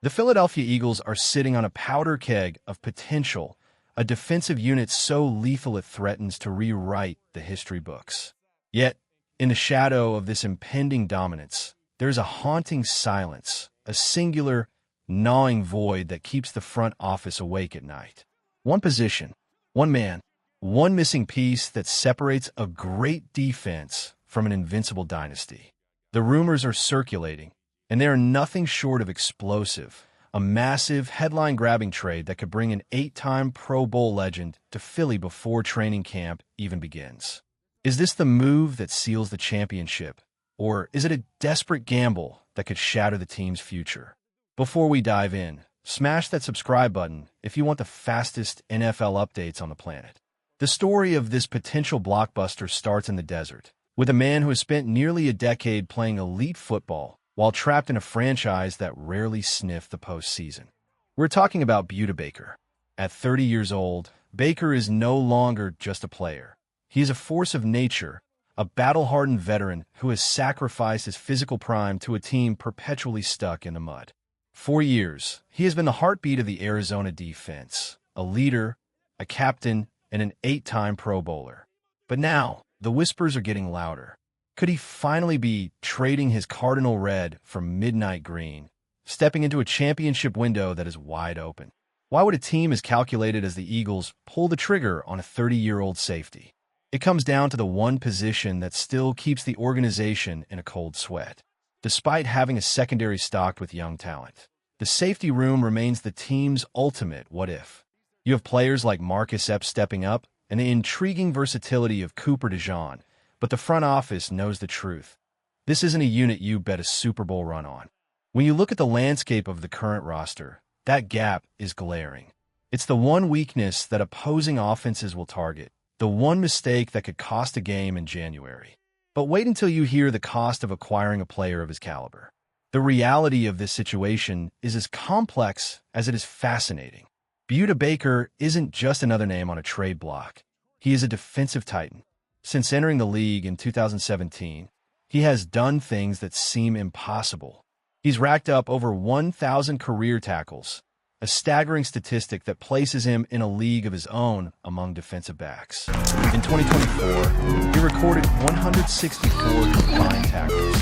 The Philadelphia Eagles are sitting on a powder keg of potential, a defensive unit so lethal it threatens to rewrite the history books. Yet, in the shadow of this impending dominance, there's a haunting silence, a singular, gnawing void that keeps the front office awake at night. One position, one man, one missing piece that separates a great defense from an invincible dynasty. The rumors are circulating, and they are nothing short of explosive, a massive, headline-grabbing trade that could bring an 8-time Pro Bowl legend to Philly before training camp even begins. Is this the move that seals the championship, or is it a desperate gamble that could shatter the team's future? Before we dive in, smash that subscribe button if you want the fastest NFL updates on the planet. The story of this potential blockbuster starts in the desert, with a man who has spent nearly a decade playing elite football while trapped in a franchise that rarely sniffed the postseason. We're talking about Buda Baker. At 30 years old, Baker is no longer just a player. He is a force of nature, a battle-hardened veteran who has sacrificed his physical prime to a team perpetually stuck in the mud. For years, he has been the heartbeat of the Arizona defense, a leader, a captain, and an 8-time Pro Bowler. But now, the whispers are getting louder. Could he finally be trading his cardinal red for midnight green, stepping into a championship window that is wide open? Why would a team as calculated as the Eagles pull the trigger on a 30-year-old safety? It comes down to the one position that still keeps the organization in a cold sweat. Despite having a secondary stocked with young talent, the safety room remains the team's ultimate what-if. You have players like Marcus Epps stepping up and the intriguing versatility of Cooper DeJean, but the front office knows the truth. This isn't a unit you bet a Super Bowl run on. When you look at the landscape of the current roster, that gap is glaring. It's the one weakness that opposing offenses will target, the one mistake that could cost a game in January. But wait until you hear the cost of acquiring a player of his caliber. The reality of this situation is as complex as it is fascinating. Buda Baker isn't just another name on a trade block. He is a defensive titan. Since entering the league in 2017, he has done things that seem impossible. He's racked up over 1,000 career tackles, a staggering statistic that places him in a league of his own among defensive backs. In 2024, he recorded 164 combined tackles,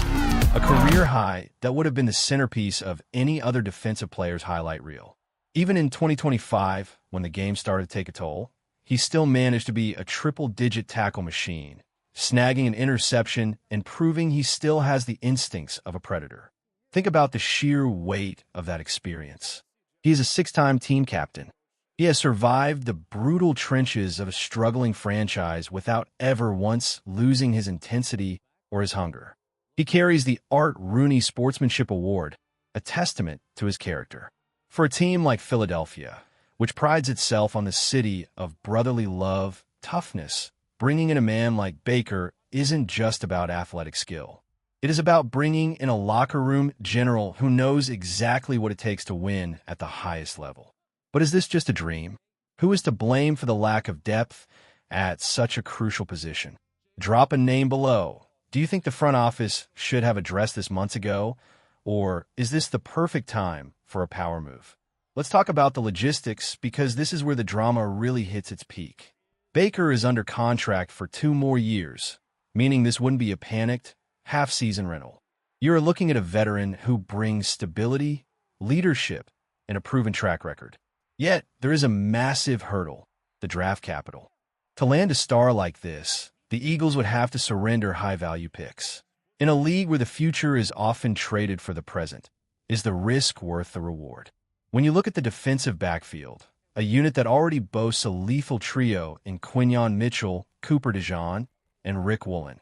a career high that would have been the centerpiece of any other defensive player's highlight reel. Even in 2025, when the game started to take a toll, he still managed to be a triple-digit tackle machine, snagging an interception and proving he still has the instincts of a predator. Think about the sheer weight of that experience. He is a 6-time team captain. He has survived the brutal trenches of a struggling franchise without ever once losing his intensity or his hunger. He carries the Art Rooney Sportsmanship Award, a testament to his character. For a team like Philadelphia, which prides itself on the city of brotherly love, toughness, bringing in a man like Baker isn't just about athletic skill. It is about bringing in a locker room general who knows exactly what it takes to win at the highest level. But is this just a dream? Who is to blame for the lack of depth at such a crucial position? Drop a name below. Do you think the front office should have addressed this months ago? Or is this the perfect time for a power move? Let's talk about the logistics, because this is where the drama really hits its peak. Baker is under contract for 2 more years, meaning this wouldn't be a panicked, half-season rental. You're looking at a veteran who brings stability, leadership, and a proven track record. Yet, there is a massive hurdle: the draft capital. To land a star like this, the Eagles would have to surrender high-value picks. In a league where the future is often traded for the present, is the risk worth the reward? When you look at the defensive backfield, a unit that already boasts a lethal trio in Quinyon Mitchell, Cooper DeJean, and Rick Woolen,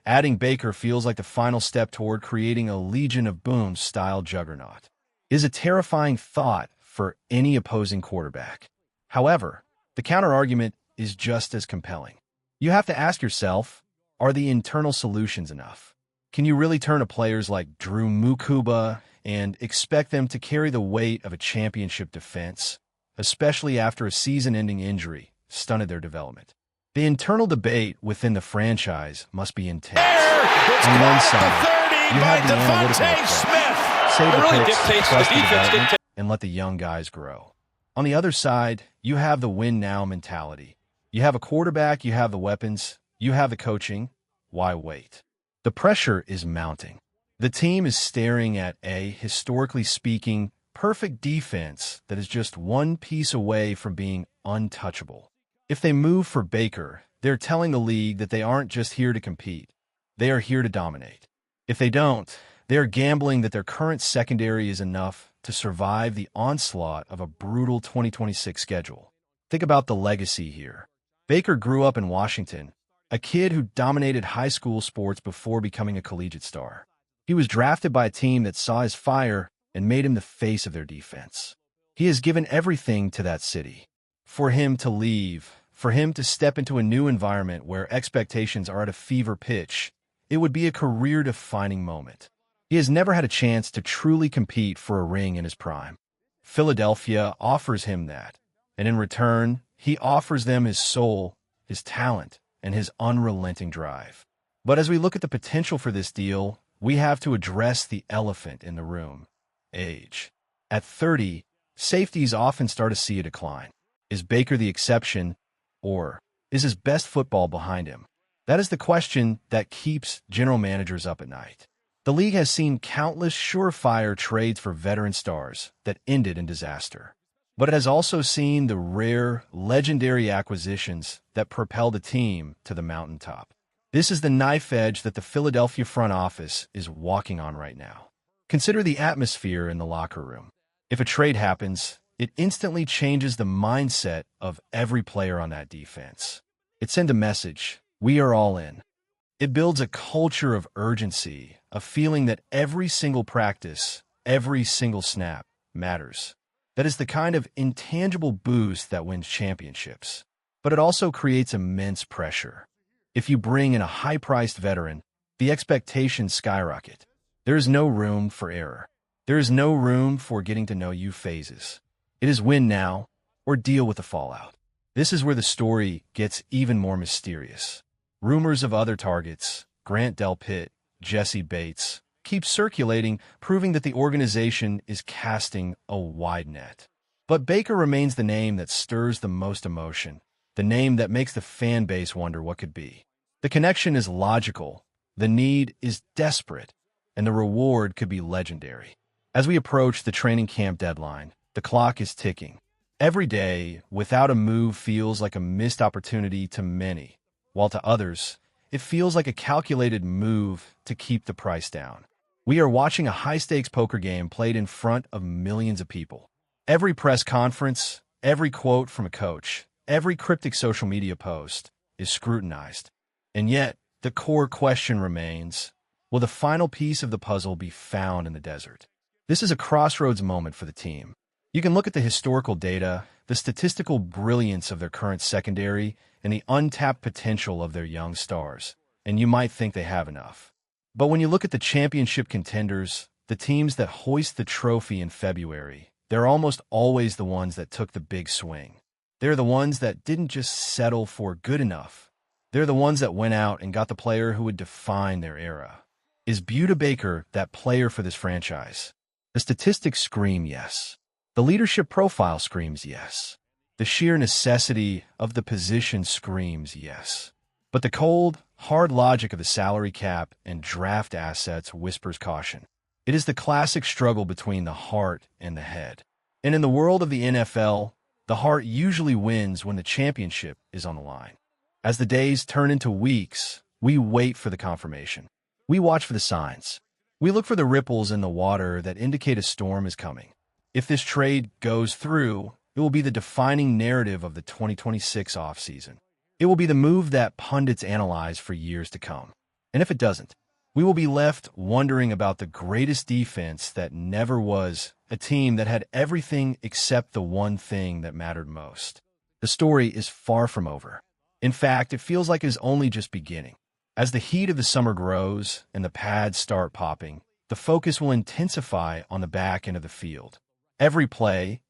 adding Baker feels like the final step toward creating a Legion of Boom-style juggernaut. It is a terrifying thought for any opposing quarterback. However, the counterargument is just as compelling. You have to ask yourself, are the internal solutions enough? Can you really turn to players like Drew Mukuba and expect them to carry the weight of a championship defense, especially after a season-ending injury stunted their development? The internal debate within the franchise must be intense. On one side, you have the analytical approach, Save It the really picks, dictates trust the the defense development, and let the young guys grow. On the other side, you have the win-now mentality. You have a quarterback, you have the weapons, you have the coaching. Why wait? The pressure is mounting. The team is staring at a, historically speaking, perfect defense that is just one piece away from being untouchable. If they move for Baker, they're telling the league that they aren't just here to compete. They are here to dominate. If they don't, they are gambling that their current secondary is enough to survive the onslaught of a brutal 2026 schedule. Think about the legacy here. Baker grew up in Washington, a kid who dominated high school sports before becoming a collegiate star. He was drafted by a team that saw his fire and made him the face of their defense. He has given everything to that city. For him to leave, for him to step into a new environment where expectations are at a fever pitch, it would be a career-defining moment. He has never had a chance to truly compete for a ring in his prime. Philadelphia offers him that, and in return, he offers them his soul, his talent, and his unrelenting drive. But as we look at the potential for this deal, we have to address the elephant in the room: age. At 30, safeties often start to see a decline. Is Baker the exception, or is his best football behind him? That is the question that keeps general managers up at night. The league has seen countless surefire trades for veteran stars that ended in disaster. But it has also seen the rare, legendary acquisitions that propelled a team to the mountaintop. This is the knife edge that the Philadelphia front office is walking on right now. Consider the atmosphere in the locker room. If a trade happens, it instantly changes the mindset of every player on that defense. It sends a message: we are all in. It builds a culture of urgency, a feeling that every single practice, every single snap matters. That is the kind of intangible boost that wins championships. But it also creates immense pressure. If you bring in a high-priced veteran, the expectations skyrocket. There is no room for error. There is no room for getting-to-know-you phases. It is win now, or deal with the fallout. This is where the story gets even more mysterious. Rumors of other targets, Grant Delpit, Jesse Bates, keep circulating, proving that the organization is casting a wide net. But Baker remains the name that stirs the most emotion, the name that makes the fan base wonder what could be. The connection is logical, the need is desperate, and the reward could be legendary. As we approach the training camp deadline, the clock is ticking. Every day, without a move feels like a missed opportunity to many, while to others, it feels like a calculated move to keep the price down. We are watching a high-stakes poker game played in front of millions of people. Every press conference, every quote from a coach, every cryptic social media post is scrutinized. And yet, the core question remains: will the final piece of the puzzle be found in the desert? This is a crossroads moment for the team. You can look at the historical data, the statistical brilliance of their current secondary, and the untapped potential of their young stars, and you might think they have enough. But when you look at the championship contenders, the teams that hoist the trophy in February, they're almost always the ones that took the big swing. They're the ones that didn't just settle for good enough. They're the ones that went out and got the player who would define their era. Is Buda Baker that player for this franchise? The statistics scream yes. The leadership profile screams yes. The sheer necessity of the position screams yes. But the cold, hard logic of the salary cap and draft assets whispers caution. It is the classic struggle between the heart and the head. And in the world of the NFL, the heart usually wins when the championship is on the line. As the days turn into weeks, we wait for the confirmation. We watch for the signs. We look for the ripples in the water that indicate a storm is coming. If this trade goes through, it will be the defining narrative of the 2026 offseason. It will be the move that pundits analyze for years to come. And if it doesn't, we will be left wondering about the greatest defense that never was, a team that had everything except the one thing that mattered most. The story is far from over. In fact, it feels like it is only just beginning. As the heat of the summer grows and the pads start popping, the focus will intensify on the back end of the field. Every play,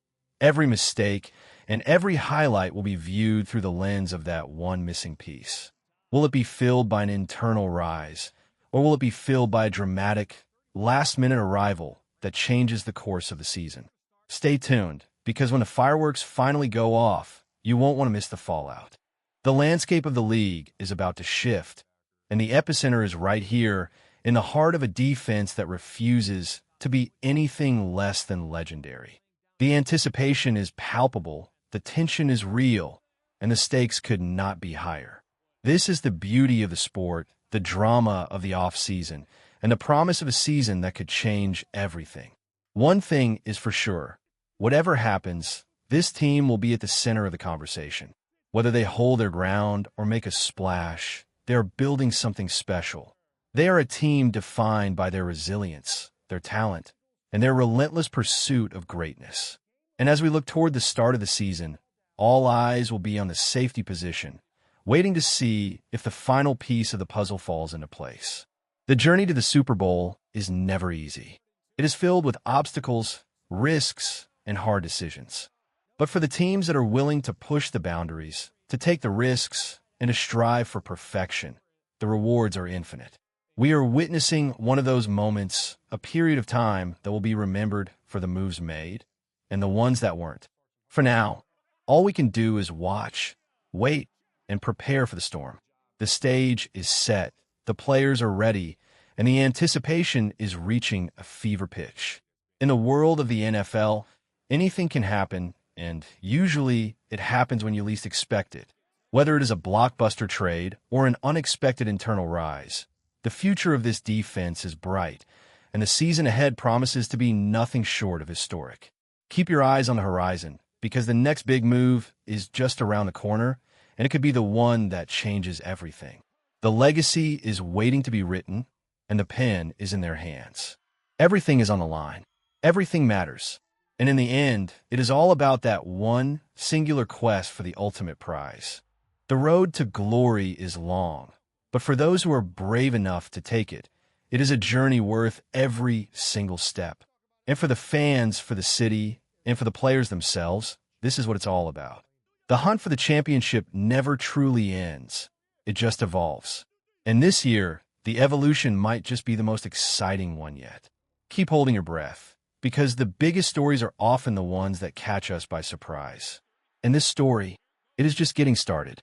every mistake, and every highlight will be viewed through the lens of that one missing piece. Will it be filled by an internal rise, or will it be filled by a dramatic, last-minute arrival that changes the course of the season. Stay tuned, because when the fireworks finally go off, you won't want to miss the fallout. The landscape of the league is about to shift, and the epicenter is right here in the heart of a defense that refuses to be anything less than legendary. The anticipation is palpable, the tension is real, and the stakes could not be higher. This is the beauty of the sport, the drama of the offseason, and the promise of a season that could change everything. One thing is for sure, whatever happens, this team will be at the center of the conversation. Whether they hold their ground or make a splash, they are building something special. They are a team defined by their resilience, their talent, and their relentless pursuit of greatness. And as we look toward the start of the season, all eyes will be on the safety position, waiting to see if the final piece of the puzzle falls into place. The journey to the Super Bowl is never easy. It is filled with obstacles, risks, and hard decisions. But for the teams that are willing to push the boundaries, to take the risks, and to strive for perfection, the rewards are infinite. We are witnessing one of those moments, a period of time that will be remembered for the moves made and the ones that weren't. For now, all we can do is watch, wait, and prepare for the storm. The stage is set, the players are ready, and the anticipation is reaching a fever pitch. In the world of the NFL, anything can happen, and usually it happens when you least expect it. Whether it is a blockbuster trade or an unexpected internal rise, the future of this defense is bright, and the season ahead promises to be nothing short of historic. Keep your eyes on the horizon, because the next big move is just around the corner, and it could be the one that changes everything. The legacy is waiting to be written, and the pen is in their hands. Everything is on the line. Everything matters. And in the end, it is all about that one singular quest for the ultimate prize. The road to glory is long, but for those who are brave enough to take it, it is a journey worth every single step. And for the fans, for the city, and for the players themselves, this is what it's all about. The hunt for the championship never truly ends. It just evolves. And this year, the evolution might just be the most exciting one yet. Keep holding your breath, because the biggest stories are often the ones that catch us by surprise. And this story, it is just getting started.